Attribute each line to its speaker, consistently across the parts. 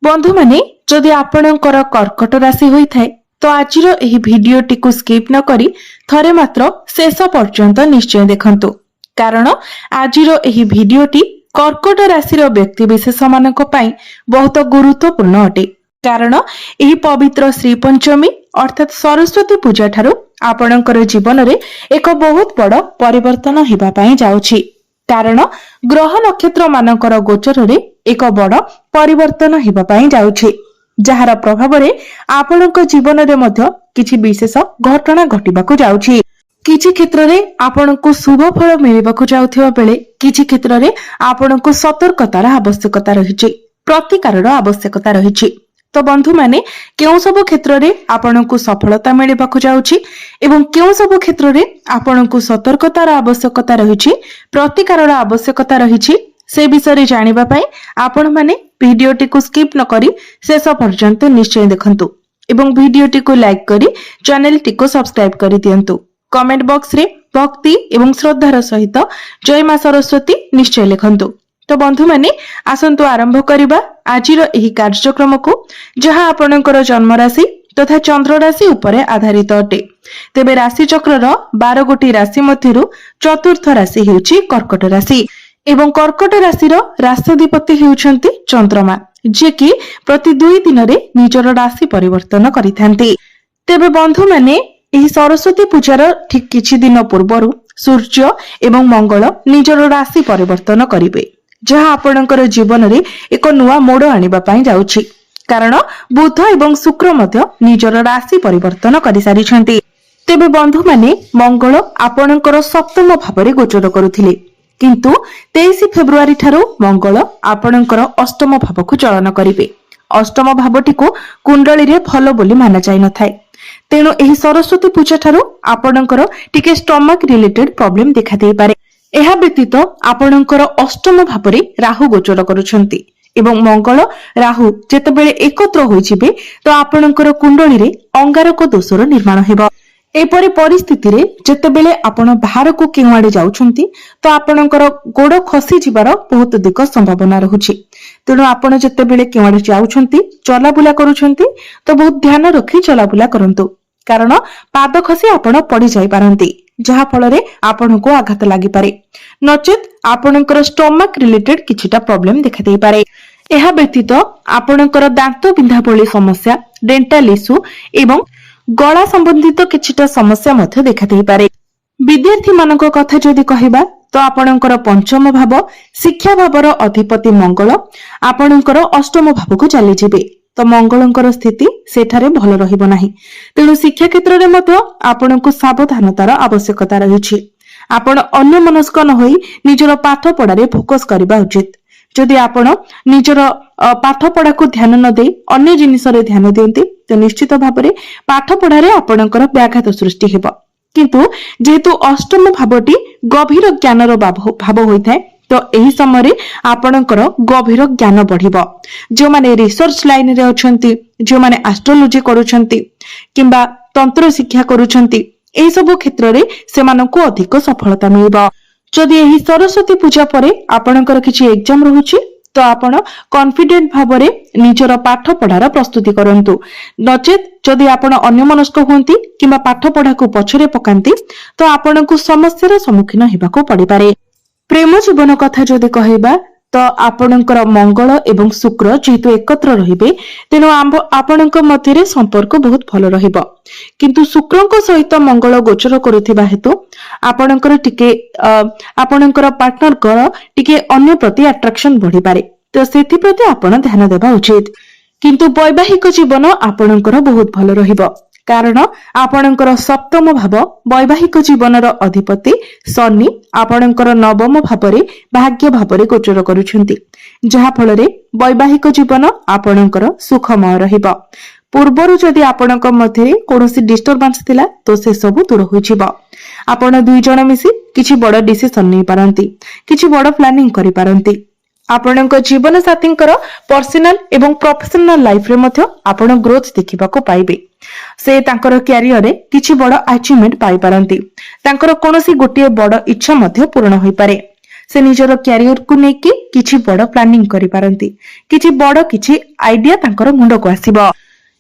Speaker 1: बंधु माने जदि आपणकर कर्कट राशि होइथाय तो आजिर एही भिडियोटी को स्किप न करी थरे मात्र शेष पर्यंत निश्चय देखंतु कारण आजिर एही भिडियोटी कर्कट राशिर व्यक्ति विशेष मानक पई बहुत गुरुत्वपूर्ण अटे। कारण एही पवित्र श्री पंचमी अर्थात सरस्वती पूजा ठारू आपणकर जीवन रे एक बहुत बड़ परिवर्तन हेबा पई जाउछि। कारण ग्रह नक्षत्र मानकर गोचर रे एक बड़ परिवर्तन हेबा पई जाउछि, जहार प्रभाव रे आपणक जीवन रे मध्य किछि विशेष घटना घटिबाकू जाउछि। किछि क्षेत्र रे आपणको शुभ फल मिलिबाकू जाउथिबा बेले किछि क्षेत्र रे आपणको सतर्कतार आवश्यकता रहिछि, प्रतिकारर आवश्यकता रहिछि। तो बंधु माने केउ सब क्षेत्र रे आपणको सफलता मिलिबाकू जाउछि एवं केउ सब क्षेत्र रे आपणको सतर्कतार आवश्यकता रहिछि, प्रतिकारर आवश्यकता रहिछि, से विषय जानिबा पई आपण माने भिडियोटी को स्किप न करी शेष पर्यंत निश्चय देखंतु एवं भिडियोटी को लाइक करी चैनलटी को सब्सक्राइब करी दियंतु। कमेंट बॉक्स रे भक्ति एवं श्रद्धार सहित जय मां सरस्वती निश्चय लिखंतु। तो बंधु माने आसंतु आरंभ करिबा आजिर एही कार्यक्रम को, जहां आपणकर जन्म राशि तथा चंद्र राशि उपरे आधारित अटे। तेबे राशि चक्रर 12 गोटी राशि मध्यरु चतुर्थ राशि हेउची कर्कट राशि एवं कर्कट राशिर राष्ट्राधिपति हेउछंती चंद्रमा, जे कि प्रति 2 दिन रे निजर राशि परिवर्तन करिथांती। तेबे बंधु माने एही सरस्वती पूजार ठीक किछि दिन पूर्वरु सूर्य एवं मंगल निजर राशि परिवर्तन करिवे, जहां आपणकर जीवन रे एक नुआ मोड़ आनिबा पई जाउछि। कारण बुध एवं शुक्र मध्य निजर राशि परिवर्तन करि सारिछंती। तेबे बंधु माने मंगल आपणकर सप्तम भावरे गोचर करुथिले, किंतु 23 फेब्रुआरी ठारू मंगल आपणकर अष्टम भाव को चलन करिवे। अष्टम भावटी को कुंडली रे भलो बोली माना जाय नथाय। तेणु एही सरस्वती पूजा ठारू आपणकर टिके स्टमक रिलेटेड प्रॉब्लम देखा देई पारे। एहा व्यतीत आपणकर अष्टम भावरे राहु गोचर करूछंती एवं मंगल राहु जेतेबेले एकत्र होइजिबे तो आपणकर कुंडली रे अंगारक दोषर निर्माण हेबो। एपरि परिस्थिति रे जेतेबेले आपण बाहर को केवाडे जाउछंती तो आपणकर गोड़ खसी जिबार बहुत दिक संभावना रहुछि। तेणु आपण जेतेबेले केवाडे जाउछंती चलाबुला करूछंती तो बहुत ध्यान रखी चलाबुला करंतु, कारण पाद खसी आपण पड़ी जाई पारंती, जहा फल रे आपनको आघात लागि पारे, नचेत आपणकर स्टमक रिलेटेड किछिटा प्रॉब्लम देखा देई पारे। एहा व्यतीत आपणकर दांत बिंधा भली समस्या, डेंटल इश्यू एवं गला संबंधित किछिटा समस्या मध्य देखा देई पारे। विद्यार्थी मानक कथा जदि कहिबा तो आपणकर पंचम भाव शिक्षा भावर अधिपति मंगल आपणकर अष्टम भाव को चली जिबे, तो मंगलंकर स्थिति सेठारे भल रहिबो नाही। तेणु शिक्षा क्षेत्र रे मध्य आपणको सावधानतार आवश्यकता रहिछि। आपण अन्य मनस्क न होई निजर पाठ पढारे फोकस करबा उचित। जदि आपण निजर पाठ पढ़ा को ध्यान न दे अन्य जिनिस रे ध्यान दियंती तो निश्चित भाबरे पाठ पढ़ारे आपणकर व्याघात सृष्टि हेबो। किंतु जेहेतु अष्टम भावटी गभीर ज्ञानर भाव होइथाय तो एही समय आपणकर गभीर ज्ञान बढ़िबो। जो माने रिसर्च लाइन रे अछंती, जो माने एस्ट्रोलॉजी करूछंती किंबा तंत्र शिक्षा करूछंती, एही सब क्षेत्र रे सेमानकु अधिक सफलता मिलिबो। जदि एही सरस्वती पूजा परे आपणकर किछि एग्जाम रहुछि तो आपण कॉन्फिडेंट भाबरे निजर पाठ पढ़ार प्रस्तुति करंतु, नचेत जदि आपण अन्यमनस्क होंती किंबा पाठ पढ़ा को पछरे पकांती तो आपणकु समस्यार सम्मुखीन हेबाकू पड़ि पारे। प्रेम जीवन कथा जदि कहिबा तो आपणकर मंगल एवं शुक्र जेहेतु एकत्र रहिबे तेनु आपणक मध्यरे संपर्क बहुत भल रहिबो। किंतु शुक्रक सहित मंगल गोचर करुथिबा हेतु आपणकर टिके आपणकर पार्टनर कर टिके अन्य प्रति अट्रैक्शन बढ़ी पारे, तो सेथि प्रति आपण ध्यान देबा उचित। किंतु वैवाहिक जीवन आपणकर बहुत भल रहिबो, कारण आपणकर सप्तम भाव वैवाहिक जीवनर अधिपति शनि आपणकर नवम भावरे भाग्य भावरे गोचर करूछंती, जहा फल रे वैवाहिक जीवन आपणकर सुखमय रहिबो। पूर्वरु जदि आपणक मध्यरे कोनोसी डिस्टर्बेंस थिला तो से सब दूर होई जिवो। आपण दुई जण मिसी किछि बड़ डिसिजन नै पारंती, किछि बड़ प्लानिंग करि पारंती। आपणक जीवन साथींकर पर्सनल एवं प्रोफेशनल लाइफ रे मध्य आपण ग्रोथ देखिबाको पाइबे। से तांकर कैरियर रे किछि बड़ अचीवमेंट पाई पारंती, तांकर कोनोसी गोटिए बड़ इच्छा मध्य पूर्ण होई पारे। से निजर क्यारियर को नेकी किछि बड़ प्लानिंग करि पारंती, किछि बड़ किछि आइडिया तांकर मुंड को आसीबो।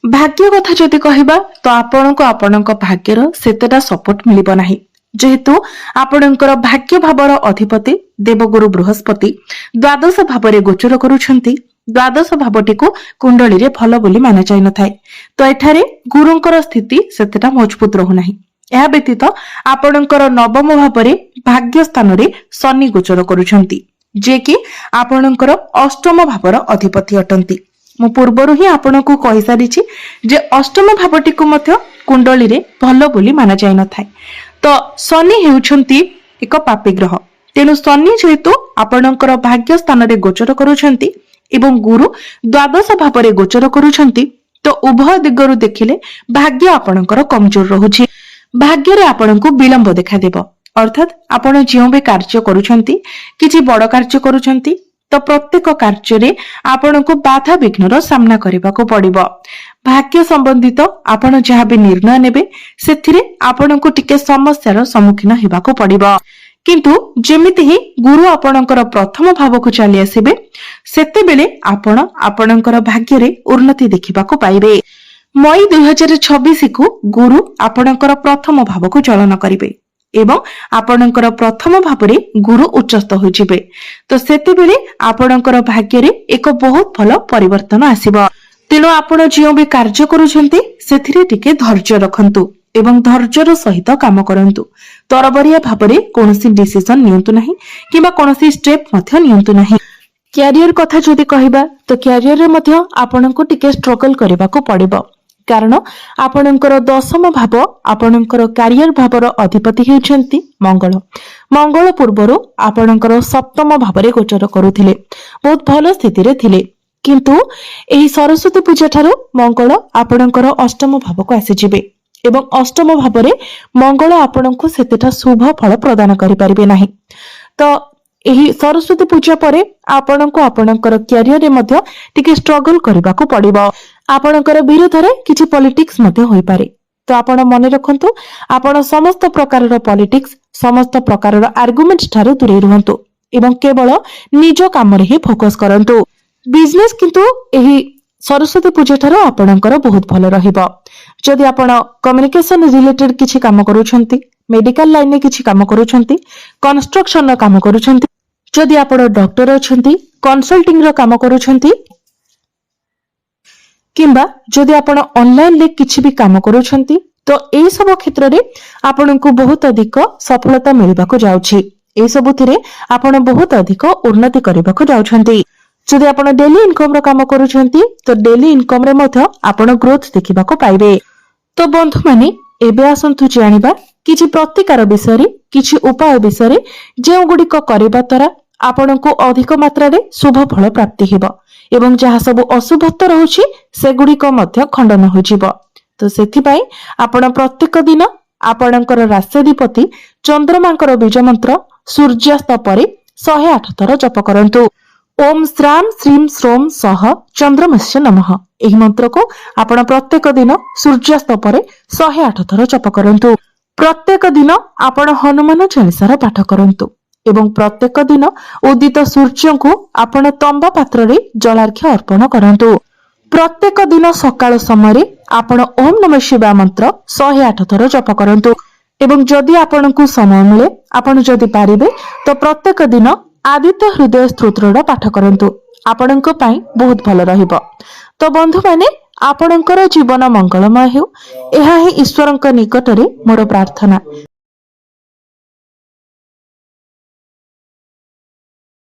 Speaker 1: भाग्य कथा जदि कहिबा तो आपणको आपणक भाग्यर सेतेटा सपोर्ट मिलिबो नाही, जेहेतु आपणकर भाग्य भावर अधिपति देवगुरु बृहस्पति द्वादश भावरे गोचर करुछंती। द्वादश भावटी को कुंडली रे भल बोली माना जाय नथाय, तो एठारे गुरुंकर स्थिति सेतेटा मजबूत रहु नाही। ଏହା ବ୍ୟତୀତ ଆପଣଙ୍କର ନବମ ଭାବରେ ଭାଗ୍ୟ ସ୍ଥାନରେ ଶନି ଗୋଚର କରୁଛନ୍ତି, ଯେ କି ଆପଣଙ୍କର ଅଷ୍ଟମ ଭାବର ଅଧିପତି ଅଟନ୍ତି। ମୁଁ ପୂର୍ବରୁ ହିଁ ଆପଣଙ୍କୁ କହିସାରିଛି ଯେ ଅଷ୍ଟମ ଭାବଟିକୁ ମଧ୍ୟ କୁଣ୍ଡଳୀରେ ଭଲ ବୋଲି ମାନା ଯାଇ ନଥାଏ। ତ ଶନି ହେଉଛନ୍ତି ଏକ ପାପୀ ଗ୍ରହ, ତେଣୁ ଶନି ଯେହେତୁ ଆପଣଙ୍କର ଭାଗ୍ୟ ସ୍ଥାନରେ ଗୋଚର କରୁଛନ୍ତି ଏବଂ ଗୁରୁ ଦ୍ୱାଦଶ ଭାବରେ ଗୋଚର କରୁଛନ୍ତି, ତ ଉଭୟ ଦିଗରୁ ଦେଖିଲେ ଭାଗ୍ୟ ଆପଣଙ୍କର କମଜୋର ରହୁଛି। ଭାଗ୍ୟରେ ଆପଣଙ୍କୁ ବିଳମ୍ବ ଦେଖାଦେବ, ଅର୍ଥାତ୍ ଆପଣ ଯେଉଁ ବି କାର୍ଯ୍ୟ କରୁଛନ୍ତି, କିଛି ବଡ କାର୍ଯ୍ୟ କରୁଛନ୍ତି, ତ ପ୍ରତ୍ୟେକ କାର୍ଯ୍ୟରେ ଆପଣଙ୍କୁ ବାଧା ବିଘ୍ନର ସାମ୍ନା କରିବାକୁ ପଡିବ। ଭାଗ୍ୟ ସମ୍ବନ୍ଧିତ ଆପଣ ଯାହା ବି ନିର୍ଣ୍ଣୟ ନେବେ ସେଥିରେ ଆପଣଙ୍କୁ ଟିକେ ସମସ୍ୟାର ସମ୍ମୁଖୀନ ହେବାକୁ ପଡିବ। କିନ୍ତୁ ଯେମିତି ହିଁ ଗୁରୁ ଆପଣଙ୍କର ପ୍ରଥମ ଭାବକୁ ଚାଲି ଆସିବେ, ସେତେବେଳେ ଆପଣ ଆପଣଙ୍କର ଭାଗ୍ୟରେ ଉନ୍ନତି ଦେଖିବାକୁ ପାଇବେ। ମଇ 2026 କୁ ଗୁରୁ ଆପଣଙ୍କର ପ୍ରଥମ ଭାବକୁ ଚଳନ କରିବେ ଏବଂ ଆପଣଙ୍କର ପ୍ରଥମ ଭାବରେ ଗୁରୁ ଉଚ୍ଚସ୍ଥ ହୋଇଯିବେ, ତ ସେତେବେଳେ ଆପଣଙ୍କର ଭାଗ୍ୟରେ ଏକ ବହୁତ ଭଲ ପରିବର୍ତ୍ତନ ଆସିବ। ତେଣୁ ଆପଣ ଯେଉଁ ବି କାର୍ଯ୍ୟ କରୁଛନ୍ତି ସେଥିରେ ଟିକେ ଧୈର୍ଯ୍ୟ ରଖନ୍ତୁ ଏବଂ ଧୈର୍ଯ୍ୟର ସହିତ କାମ କରନ୍ତୁ। ତରବରିଆ ଭାବରେ କୌଣସି ଡିସିସନ ନିଅନ୍ତୁ ନାହିଁ କିମ୍ବା କୌଣସି ଷ୍ଟେପ ମଧ୍ୟ ନିଅନ୍ତୁ ନାହିଁ। କ୍ୟାରିୟର କଥା ଯଦି କହିବା ତ କ୍ୟାରିୟରରେ ମଧ୍ୟ ଆପଣଙ୍କୁ ଟିକେ ଷ୍ଟ୍ରଗଲ କରିବାକୁ ପଡିବ, କାରଣ ଆପଣଙ୍କର ଦଶମ ଭାବ ଆପଣଙ୍କର କ୍ୟାରିୟର ଭାବର ଅଧିପତି ହେଉଛନ୍ତି ମଙ୍ଗଳ। ମଙ୍ଗଳ ପୂର୍ବରୁ ଆପଣଙ୍କର ସପ୍ତମ ଭାବରେ ଗୋଚର କରୁଥିଲେ, ବହୁତ ଭଲ ସ୍ଥିତିରେ ଥିଲେ, କିନ୍ତୁ ଏହି ସରସ୍ୱତୀ ପୂଜା ଠାରୁ ମଙ୍ଗଳ ଆପଣଙ୍କର ଅଷ୍ଟମ ଭାବକୁ ଆସିଯିବେ ଏବଂ ଅଷ୍ଟମ ଭାବରେ ମଙ୍ଗଳ ଆପଣଙ୍କୁ ସେତେଟା ଶୁଭ ଫଳ ପ୍ରଦାନ କରିପାରିବେ ନାହିଁ। ତ ଏହି ସରସ୍ୱତୀ ପୂଜା ପରେ ଆପଣଙ୍କୁ ଆପଣଙ୍କର କ୍ୟାରିୟରରେ ମଧ୍ୟ ଟିକେ ଷ୍ଟ୍ରଗଲ କରିବାକୁ ପଡିବ। ଆପଣଙ୍କର ବିରୋଧରେ କିଛି ପଲିଟିକ୍ସ ମଧ୍ୟ ହୋଇପାରେ, ତ ଆପଣ ମନେ ରଖନ୍ତୁ ଆପଣ ସମସ୍ତ ପ୍ରକାରର ପଲିଟିକ୍ସ, ସମସ୍ତ ପ୍ରକାରର ଆର୍ଗୁମେଣ୍ଟ ଠାରୁ ଦୂରେଇ ରୁହନ୍ତୁ ଏବଂ କେବଳ ନିଜ କାମରେ ହିଁ ଫୋକସ କରନ୍ତୁ। ବିଜନେସ କିନ୍ତୁ ଏହି ସରସ୍ୱତୀ ପୂଜା ଠାରୁ ଆପଣଙ୍କର ବହୁତ ଭଲ ରହିବ। ଯଦି ଆପଣ କମ୍ୟୁନିକେସନ ରିଲେଟେଡ କିଛି କାମ କରୁଛନ୍ତି, ମେଡିକାଲ ଲାଇନରେ କିଛି କାମ କରୁଛନ୍ତି, କନଷ୍ଟ୍ରକ୍ସନର କାମ କରୁଛନ୍ତି, ଯଦି ଆପଣ ଡକ୍ଟର ଅଛନ୍ତି, କନସଲ୍ଟିଂ ର କାମ କରୁଛନ୍ତି, କିମ୍ବା ଯଦି ଆପଣ ଅନଲାଇନରେ କିଛି ବି କାମ କରୁଛନ୍ତି, ତ ଏହି ସବୁ କ୍ଷେତ୍ରରେ ଆପଣଙ୍କୁ ବହୁତ ଅଧିକ ସଫଳତା ମିଳିବାକୁ ଯାଉଛି। ଏହି ସବୁଥିରେ ଆପଣ ବହୁତ ଅଧିକ ଉନ୍ନତି କରିବାକୁ ଯାଉଛନ୍ତି। ଯଦି ଆପଣ ଡେଲି ଇନକମ ର କାମ କରୁଛନ୍ତି, ତ ଡେଲି ଇନକମ ରେ ମଧ୍ୟ ଆପଣ ଗ୍ରୋଥ ଦେଖିବାକୁ ପାଇବେ। ତ ବନ୍ଧୁମାନେ, ଏବେ ଆସନ୍ତୁ ଜାଣିବା କିଛି ପ୍ରତିକାର ବିଷୟରେ, କିଛି ଉପାୟ ବିଷୟରେ ଯେଉଁଗୁଡିକ କରିବା ଦ୍ୱାରା ଆପଣଙ୍କୁ ଅଧିକ ମାତ୍ରାରେ ଶୁଭ ଫଳ ପ୍ରାପ୍ତି ହେବ ଏବଂ ଯାହା ସବୁ ଅଶୁଭତ୍ୱ ରହୁଛି ସେଗୁଡିକ ମଧ୍ୟ ଖଣ୍ଡନ ହୋଇଯିବ। ତ ସେଥିପାଇଁ ଆପଣ ପ୍ରତ୍ୟେକ ଦିନ ଆପଣଙ୍କର ରାଶ୍ୟାଧିପତି ଚନ୍ଦ୍ରମାଙ୍କର ବୀଜ ମନ୍ତ୍ର ସୂର୍ଯ୍ୟାସ୍ତ ପରେ 108 ଥର ଜପ କରନ୍ତୁ। ଓମ୍ ଶ୍ରାମ ଶ୍ରୀମ ଶ୍ରୋମ ସହ ଚନ୍ଦ୍ରମସ୍ୟ ନମଃ। ଏହି ମନ୍ତ୍ରକୁ ଆପଣ ପ୍ରତ୍ୟେକ ଦିନ ସୂର୍ଯ୍ୟାସ୍ତ ପରେ 108 ଥର ଜପ କରନ୍ତୁ। ପ୍ରତ୍ୟେକ ଦିନ ଆପଣ ହନୁମାନ ଚାଳିଶାର ପାଠ କରନ୍ତୁ ଏବଂ ପ୍ରତ୍ୟେକ ଦିନ ଉଦିତ ସୂର୍ଯ୍ୟଙ୍କୁ ଆପଣ ତମ୍ବା ପାତ୍ରରେ ଜଳାର୍ଘ୍ୟ ଅର୍ପଣ କରନ୍ତୁ। ପ୍ରତ୍ୟେକ ଦିନ ସକାଳ ସମୟରେ ଆପଣ ଓମ୍ ନମଃ ଶିବାୟ ମନ୍ତ୍ର 108 ଥର ଜପ କରନ୍ତୁ ଏବଂ ଯଦି ଆପଣଙ୍କୁ ସମୟ ମିଳେ, ଆପଣ ଯଦି ପାରିବେ, ତ ପ୍ରତ୍ୟେକ ଦିନ ଆଦିତ୍ୟ ହୃଦୟ ସ୍ତୋତ୍ରର ପାଠ କରନ୍ତୁ। ଆପଣଙ୍କ ପାଇଁ ବହୁତ ଭଲ ରହିବ। ତ ବନ୍ଧୁମାନେ, ଆପଣଙ୍କର ଜୀବନ ମଙ୍ଗଳମୟ ହେଉ, ଏହା ହିଁ ଈଶ୍ୱରଙ୍କ ନିକଟରେ ମୋର ପ୍ରାର୍ଥନା।